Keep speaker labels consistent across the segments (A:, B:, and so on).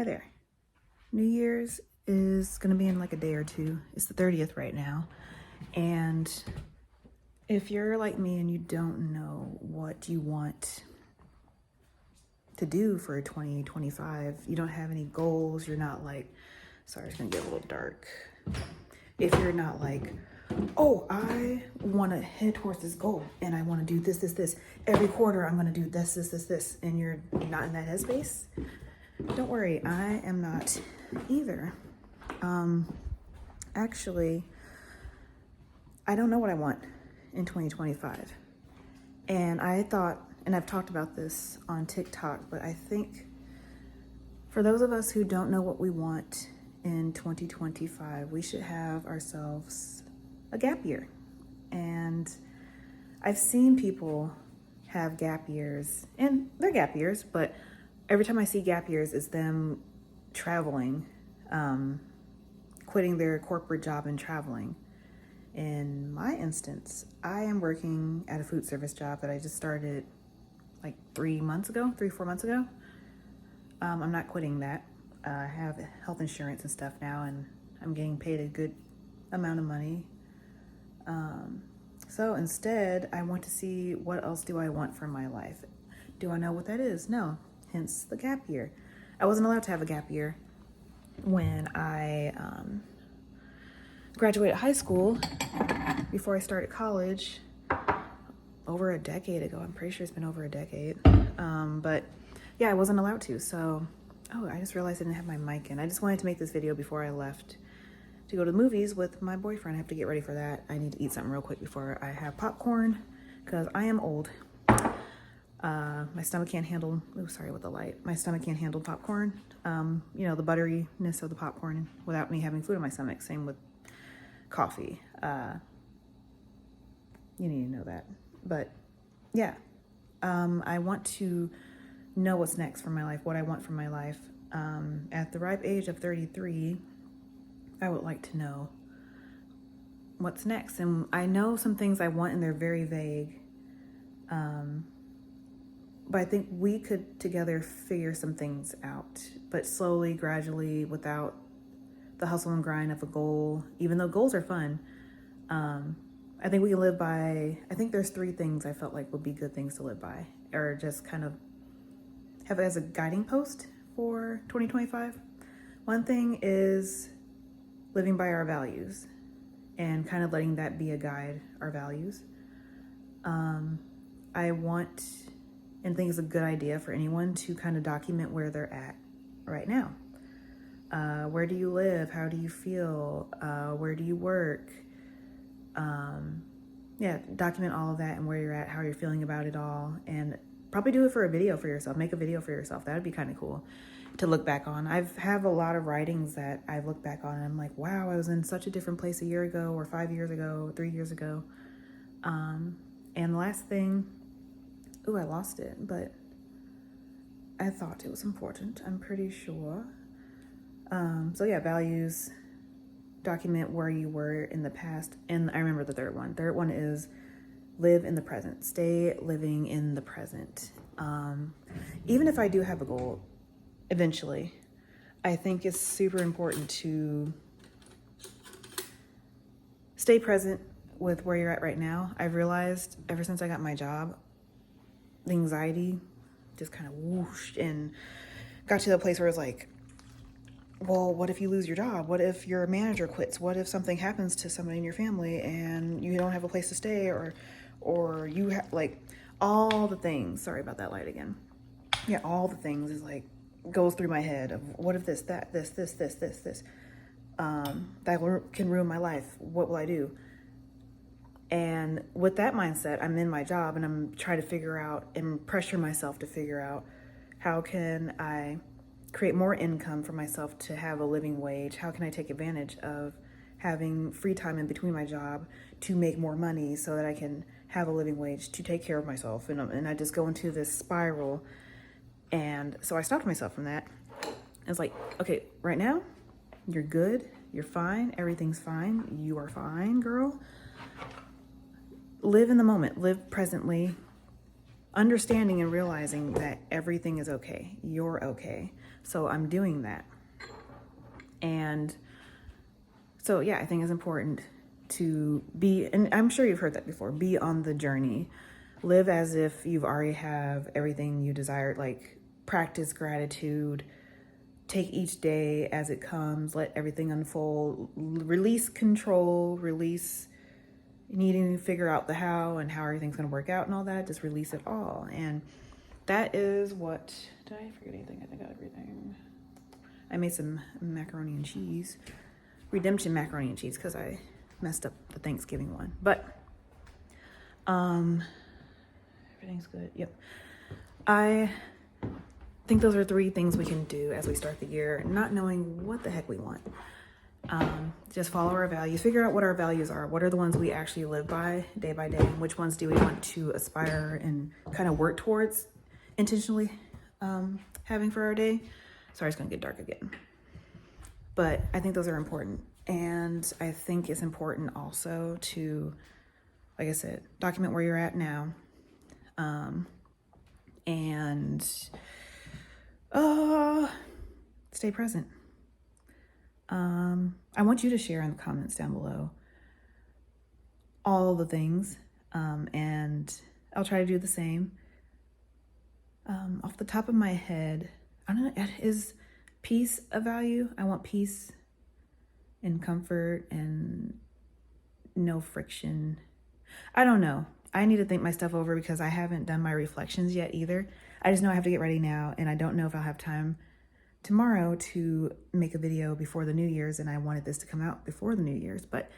A: Hi there. New Year's is gonna be in like a day or two. It's the 30th right now. And if you're like me and you don't know what you want to do for 2025, you don't have any goals, you're not like, sorry, it's gonna get a little dark. If you're not like, oh, I wanna head towards this goal and I wanna do this. Every quarter I'm gonna do this, and you're not in that headspace, don't worry, I am not either. Actually, I don't know what I want in 2025. And I thought, and I've talked about this on TikTok, but I think for those of us who don't know what we want in 2025, we should have ourselves a gap year. And I've seen people have gap years, and they're gap years, but every time I see gap years, it's them traveling, quitting their corporate job and traveling. In my instance, I am working at a food service job that I just started like 4 months ago. I'm not quitting that. I have health insurance and stuff now, and I'm getting paid a good amount of money. So instead, I want to see what else do I want for my life. Do I know what that is? No. Hence the gap year. I wasn't allowed to have a gap year when I graduated high school before I started college over a decade ago. I'm pretty sure it's been over a decade. But yeah, I wasn't allowed to. So, I just realized I didn't have my mic in. I just wanted to make this video before I left to go to the movies with my boyfriend. I have to get ready for that. I need to eat something real quick before I have popcorn because I am old. My stomach can't handle, with the light. My stomach can't handle popcorn. The butteriness of the popcorn without me having food in my stomach. Same with coffee. You need to know that. But yeah, I want to know what's next for my life, what I want for my life. At the ripe age of 33, I would like to know what's next. And I know some things I want and they're very vague. But I think we could together figure some things out, but slowly, gradually, without the hustle and grind of a goal, even though goals are fun. I think we can live by, I think there's 3 things I felt like would be good things to live by, or just kind of have it as a guiding post for 2025. One thing is living by our values and kind of letting that be a guide, our values. I want and think it's a good idea for anyone to kind of document where they're at right now. Where do you live? How do you feel? Where do you work? Document all of that and where you're at, how you're feeling about it all, and probably do it for a video for yourself. Make a video for yourself. That would be kind of cool to look back on. I have a lot of writings that I've looked back on and I'm like, wow, I was in such a different place a year ago or 5 years ago, 3 years ago. And the last thing, I lost it, but I thought it was important. I'm pretty sure. Values, document where you were in the past. And I remember the third one. Third one is live in the present. Stay living in the present. Even if I do have a goal eventually, I think it's super important to stay present with where you're at right now. I've realized ever since I got my job, the anxiety just kind of whooshed and got to the place where it's like, well, what if you lose your job? What if your manager quits? What if something happens to somebody in your family and you don't have a place to stay, or you have like all the things. Sorry about that light again. Yeah, all the things is like goes through my head of what if this, that, this, that can ruin my life. What will I do? And with that mindset, I'm in my job and I'm trying to figure out and pressure myself to figure out how can I create more income for myself to have a living wage? How can I take advantage of having free time in between my job to make more money so that I can have a living wage to take care of myself? And I just go into this spiral. And so I stopped myself from that. It's like, okay, right now, you're good. You're fine. Everything's fine. You are fine, girl. Live in the moment. Live presently. understanding and realizing that everything is okay. You're okay. So I'm doing that. And so, yeah, I think it's important to be, and I'm sure you've heard that before, be on the journey. Live as if you've already have everything you desired, like practice gratitude, take each day as it comes, let everything unfold, release control, release needing to figure out the how and how everything's going to work out and all that. Just release it all. And that is what, did I forget anything? I think I got everything. I made some macaroni and cheese, redemption macaroni and cheese, because I messed up the Thanksgiving one. But everything's good. Yep. I think those are 3 things we can do as we start the year, not knowing what the heck we want. Just follow our values, figure out what our values are. What are the ones we actually live by day, and which ones do we want to aspire and kind of work towards intentionally having for our day. Sorry, it's gonna get dark again. But I think those are important. And I think it's important also to, like I said, document where you're at now. And stay present. I want you to share in the comments down below all the things, and I'll try to do the same. Off the top of my head, I don't know, is peace a value? I want peace and comfort and no friction. I don't know. I need to think my stuff over because I haven't done my reflections yet either. I just know I have to get ready now, and I don't know if I'll have time tomorrow to make a video before the New Year's, and I wanted this to come out before the New Year's, but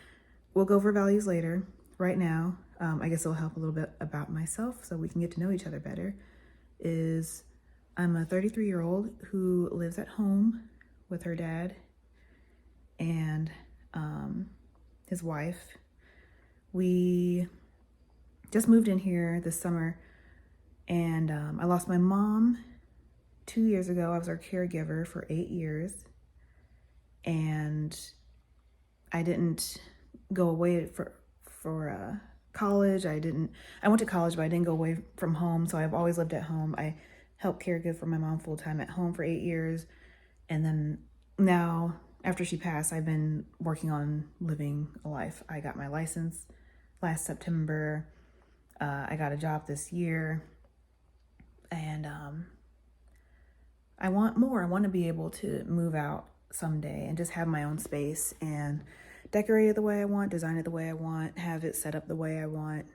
A: we'll go over values later. Right now, I guess it'll help a little bit about myself so we can get to know each other better. I'm a 33-year-old who lives at home with her dad and his wife. We just moved in here this summer, and I lost my mom 2 years ago. I was our caregiver for 8 years, and I didn't go away for college. I went to college, but I didn't go away from home. So I've always lived at home. I helped caregive for my mom full time at home for 8 years. And then now, after she passed, I've been working on living a life. I got my license last September. I got a job this year. And I want more. I want to be able to move out someday and just have my own space and decorate it the way I want, design it the way I want, have it set up the way I want.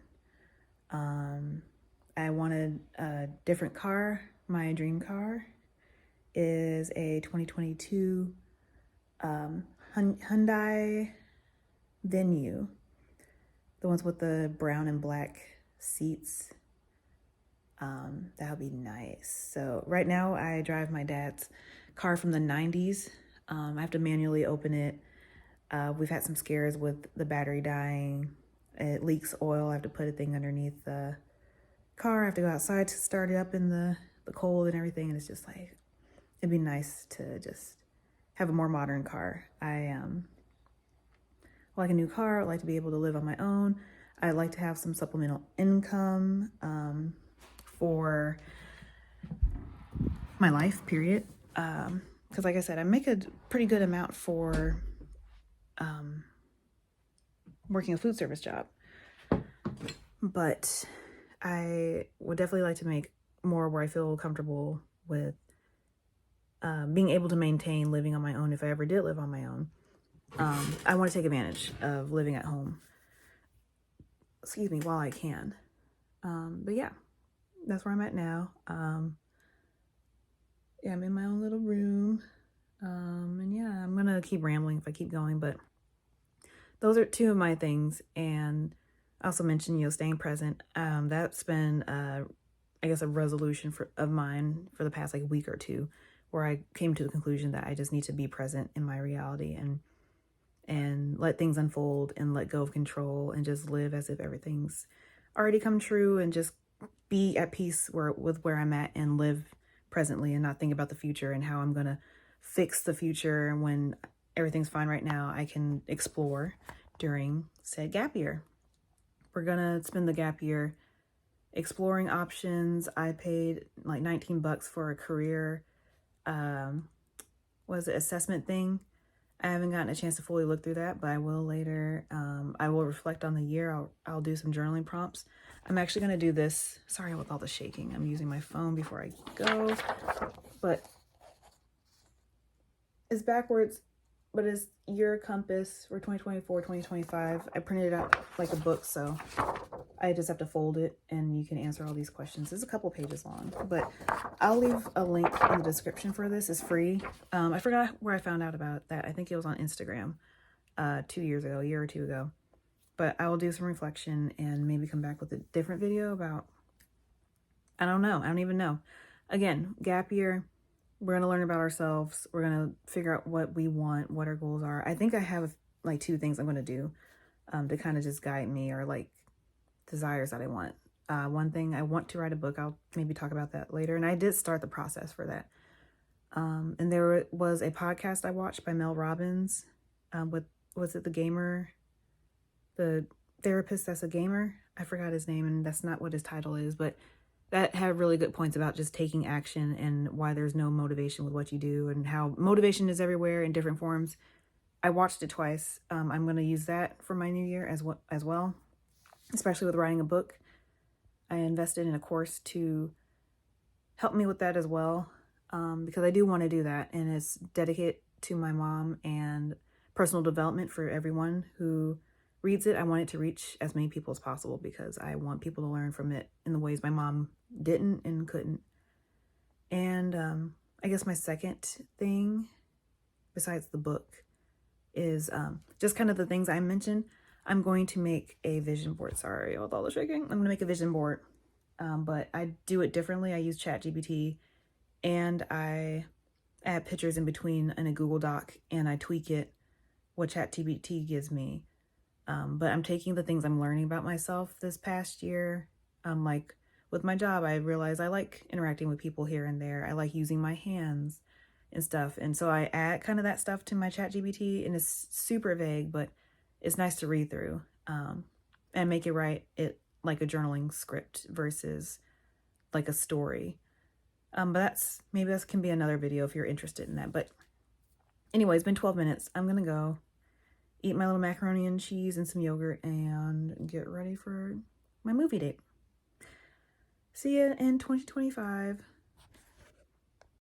A: I wanted a different car. My dream car is a 2022 Hyundai Venue, the ones with the brown and black seats. That would be nice. So right now I drive my dad's car from the 90s. I have to manually open it. We've had some scares with the battery dying. It leaks oil. I have to put a thing underneath the car. I have to go outside to start it up in the cold and everything. And it's just like, it'd be nice to just have a more modern car. I like a new car. I'd like to be able to live on my own. I'd like to have some supplemental income for my life, period. Because like I said, I make a pretty good amount for working a food service job. But I would definitely like to make more where I feel comfortable with being able to maintain living on my own if I ever did live on my own. I want to take advantage of living at home, while I can. But yeah, that's where I'm at now. Yeah, I'm in my own little room. And yeah, I'm gonna keep rambling if I keep going, but those are 2 of my things. And I also mentioned, staying present. That's been, I guess, a resolution of mine for the past week or 2, where I came to the conclusion that I just need to be present in my reality and let things unfold and let go of control and just live as if everything's already come true and just be at peace with where I'm at and live presently and not think about the future and how I'm going to fix the future. And when everything's fine right now, I can explore during said gap year. We're going to spend the gap year exploring options. I paid like $19 for a career, assessment thing. I haven't gotten a chance to fully look through that, but I will later. I will reflect on the year. I'll do some journaling prompts. I'm actually going to do this. Sorry with all the shaking. I'm using my phone before I go. But it's backwards, but it's your compass for 2024, 2025. I printed it out like a book, so I just have to fold it and you can answer all these questions. It's a couple pages long, but I'll leave a link in the description for this. It's free. I forgot where I found out about that. I think it was on Instagram 2 years ago, a year or two ago. But I will do some reflection and maybe come back with a different video about, I don't know. I don't even know. Again, gap year. We're going to learn about ourselves. We're going to figure out what we want, what our goals are. I think I have like 2 things I'm going to do to kind of just guide me, or like desires that I want. One thing, I want to write a book. I'll maybe talk about that later. And I did start the process for that. And there was a podcast I watched by Mel Robbins was it the therapist that's a gamer? I forgot his name, and that's not what his title is, but that had really good points about just taking action and why there's no motivation with what you do and how motivation is everywhere in different forms. I watched it twice. I'm going to use that for my new year as well, especially with writing a book. I invested in a course to help me with that as well, because I do want to do that, and it's dedicated to my mom and personal development for everyone who reads it. I want it to reach as many people as possible because I want people to learn from it in the ways my mom didn't and couldn't. And I guess my second thing, besides the book, is just kind of the things I mentioned. I'm going to make a vision board. Sorry with all the shaking. I'm going to make a vision board, but I do it differently. I use ChatGPT, and I add pictures in between in a Google Doc, and I tweak it what ChatGPT gives me. But I'm taking the things I'm learning about myself this past year. Like with my job, I realized I like interacting with people here and there. I like using my hands and stuff. And so I add kind of that stuff to my ChatGPT, and it's super vague, but it's nice to read through, and make it write it like a journaling script versus like a story. But maybe that can be another video if you're interested in that. But anyway, it's been 12 minutes. I'm going to go eat my little macaroni and cheese and some yogurt and get ready for my movie date. See you in 2025.